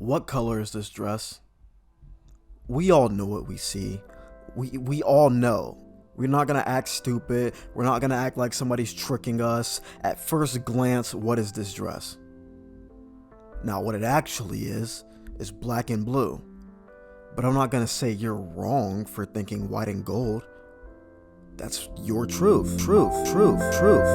What color is this dress? We all know what we see. We all know. We're not gonna act stupid. We're not gonna act like somebody's tricking us. At first glance, what is this dress? Now, what it actually is black and blue. But I'm not gonna say you're wrong for thinking white and gold. That's your truth. Truth.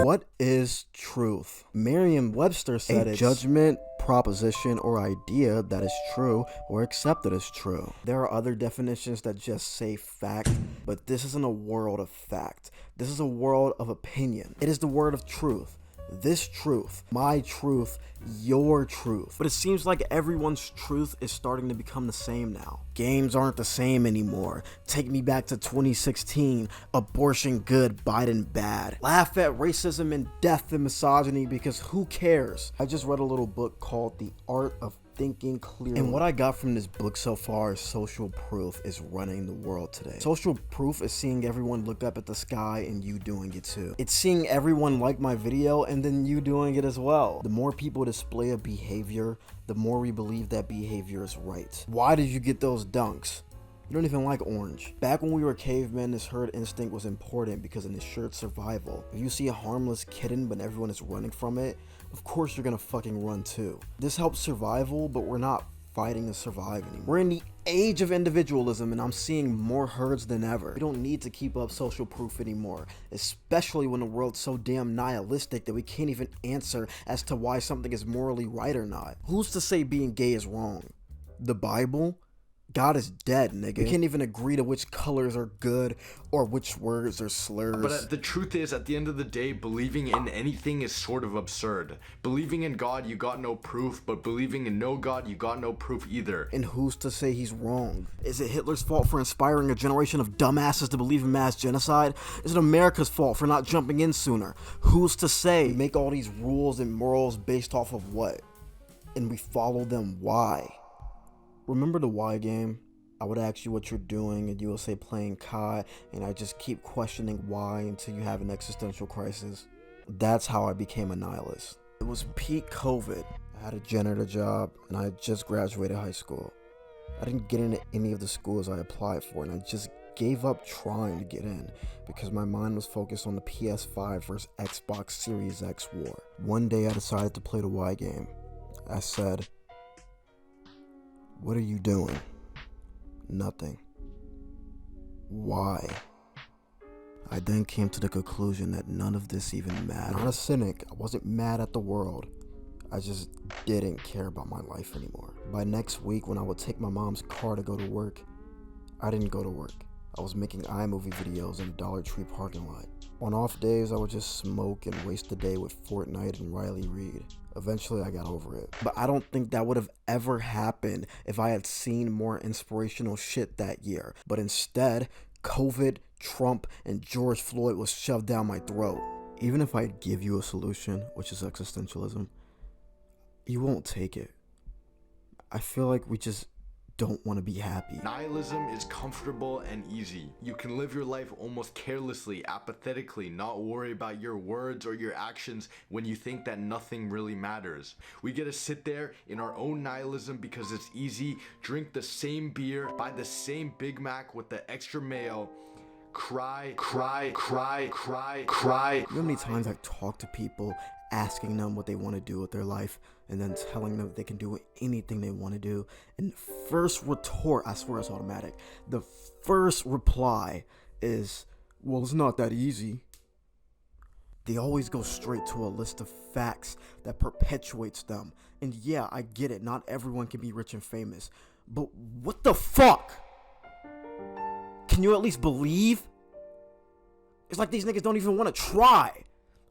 What is truth? Merriam-Webster said it's judgment, proposition, or idea that is true or accepted as true. There are other definitions that just say fact, but this isn't a world of fact. This is a world of opinion. It is the word of truth. This truth, my truth, your truth. But it seems like everyone's truth is starting to become the same now. Games aren't the same anymore. Take me back to 2016. Abortion good, Biden bad. Laugh at racism and death and misogyny because who cares? I just read a little book called The Art of Thinking Clearly. And what I got from this book so far is social proof is running the world today. Social proof is seeing everyone look up at the sky and you doing it too. It's seeing everyone like my video and then you doing it as well. The more people display a behavior, the more we believe that behavior is right. Why did you get those dunks? You don't even like orange. Back when we were cavemen, this herd instinct was important because it ensured survival. If you see a harmless kitten but everyone is running from it, of course you're gonna fucking run too. This helps survival, but we're not fighting to survive anymore. We're in the age of individualism and I'm seeing more herds than ever. We don't need to keep up social proof anymore, especially when the world's so damn nihilistic that we can't even answer as to why something is morally right or not. Who's to say being gay is wrong? The Bible? God is dead, nigga. We can't even agree to which colors are good or which words are slurs. But the truth is, at the end of the day, believing in anything is sort of absurd. Believing in God, you got no proof, but believing in no God, you got no proof either. And who's to say he's wrong? Is it Hitler's fault for inspiring a generation of dumbasses to believe in mass genocide? Is it America's fault for not jumping in sooner? Who's to say? We make all these rules and morals based off of what? And we follow them why? Remember the why game? I would ask you what you're doing and you will say playing COD, and I just keep questioning why until you have an existential crisis. That's how I became a nihilist. It was peak COVID. I had a janitor job and I had just graduated high school. I didn't get into any of the schools I applied for and I just gave up trying to get in because my mind was focused on the PS5 versus Xbox Series X war. One day I decided to play the why game. I said, "What are you doing?" "Nothing." "Why?" I then came to the conclusion that none of this even mattered. Not a cynic, I wasn't mad at the world. I just didn't care about my life anymore. By next week, when I would take my mom's car to go to work, I didn't go to work. I was making iMovie videos in a Dollar Tree parking lot. On off days, I would just smoke and waste the day with Fortnite and Riley Reid. Eventually, I got over it. But I don't think that would have ever happened if I had seen more inspirational shit that year. But instead, COVID, Trump, and George Floyd was shoved down my throat. Even if I give you a solution, which is existentialism, you won't take it. I feel like we just don't want to be happy. Nihilism is comfortable and easy. You can live your life almost carelessly, apathetically, not worry about your words or your actions when you think that nothing really matters. We get to sit there in our own nihilism because it's easy, drink the same beer, buy the same Big Mac with the extra mayo, cry. You know how many times I talk to people asking them what they want to do with their life and then telling them they can do anything they want to do, and first retort, I swear it's automatic, the first reply is, "Well, it's not that easy." They always go straight to a list of facts that perpetuates them. And yeah, I get it, not everyone can be rich and famous, but what the fuck? Can you at least believe? It's like these niggas don't even want to try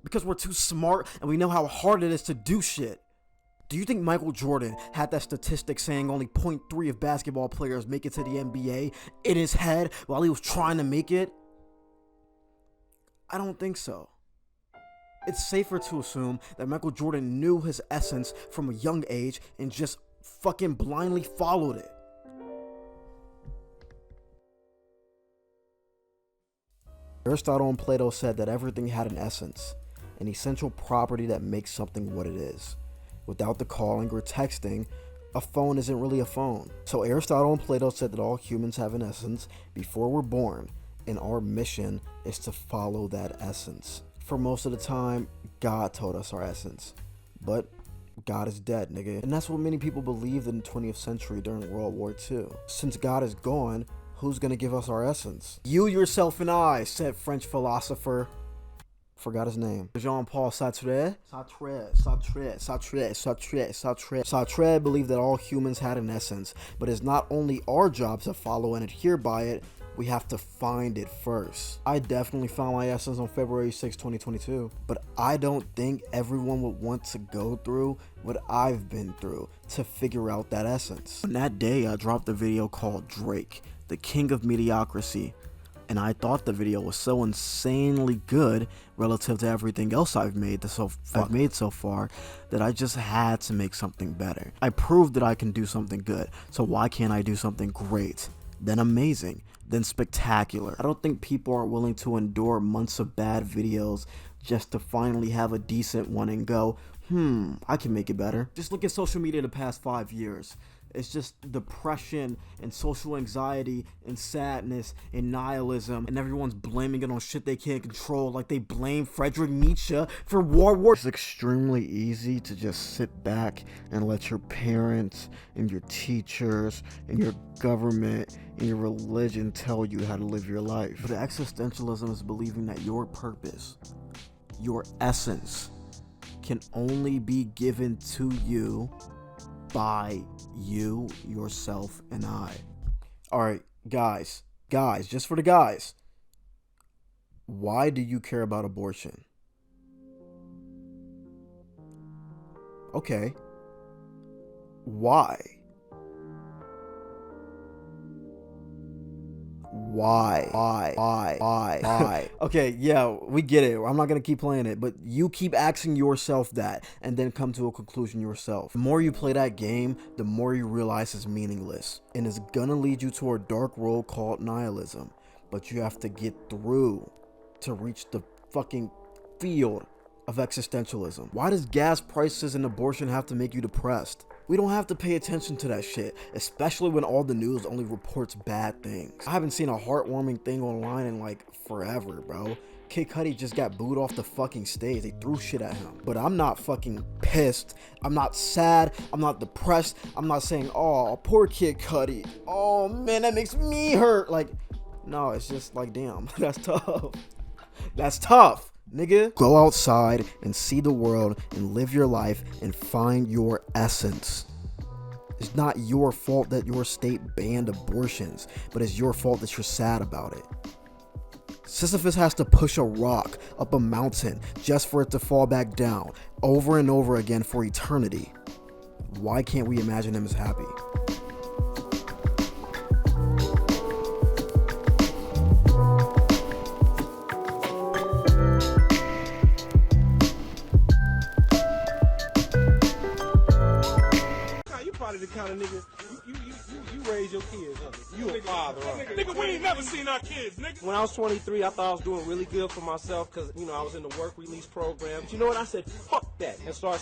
because we're too smart and we know how hard it is to do shit. Do you think Michael Jordan had that statistic saying only 0.3 of basketball players make it to the NBA in his head while he was trying to make it? I don't think so. It's safer to assume that Michael Jordan knew his essence from a young age and just fucking blindly followed it. Aristotle and Plato said that everything had an essence, an essential property that makes something what it is. Without the calling or texting, a phone isn't really a phone. So Aristotle and Plato said that all humans have an essence before we're born, and our mission is to follow that essence. For most of the time, God told us our essence, but God is dead, nigga. And that's what many people believed in the 20th century during World War II. Since God is gone, who's gonna give us our essence? You, yourself, and I, said French philosopher. Forgot his name. Jean-Paul Sartre. Sartre believed that all humans had an essence, but it's not only our job to follow and adhere by it, we have to find it first. I definitely found my essence on February 6, 2022, but I don't think everyone would want to go through what I've been through to figure out that essence. On that day, I dropped a video called Drake, the King of Mediocrity, and I thought the video was so insanely good relative to everything else I've made so far that I just had to make something better. I proved that I can do something good, so why can't I do something great, then amazing, then spectacular? I don't think people are willing to endure months of bad videos just to finally have a decent one and go, I can make it better. Just look at social media the past 5 years. It's just depression and social anxiety and sadness and nihilism, and everyone's blaming it on shit they can't control, like they blame Friedrich Nietzsche for World War. It's extremely easy to just sit back and let your parents and your teachers and your government and your religion tell you how to live your life. But existentialism is believing that your purpose, your essence, can only be given to you by you, yourself, and I. Alright, guys, just for the guys, why do you care about abortion? Okay. Why? Why? Okay, yeah, we get it. I'm not gonna keep playing it, but you keep asking yourself that and then come to a conclusion yourself. The more you play that game, the more you realize it's meaningless, and it's gonna lead you to a dark road called nihilism. But you have to get through to reach the fucking field of existentialism. Why does gas prices and abortion have to make you depressed? We don't have to pay attention to that shit, especially when all the news only reports bad things. I haven't seen a heartwarming thing online in like forever, bro. Kid Cudi just got booed off the fucking stage. They threw shit at him. But I'm not fucking pissed. I'm not sad. I'm not depressed. I'm not saying, oh, poor Kid Cudi. Oh man, that makes me hurt. Like, no, it's just like, damn, that's tough. That's tough. Nigga, go outside and see the world and live your life and find your essence. It's not your fault that your state banned abortions, but it's your fault that you're sad about it. Sisyphus has to push a rock up a mountain just for it to fall back down over and over again for eternity. Why can't we imagine him as happy? The kind of nigga you raise your kids, huh? You a father, huh? Nigga, we ain't never seen our kids, nigga. When I was 23, I thought I was doing really good for myself because, I was in the work release program. But you know what? I said, fuck that, and started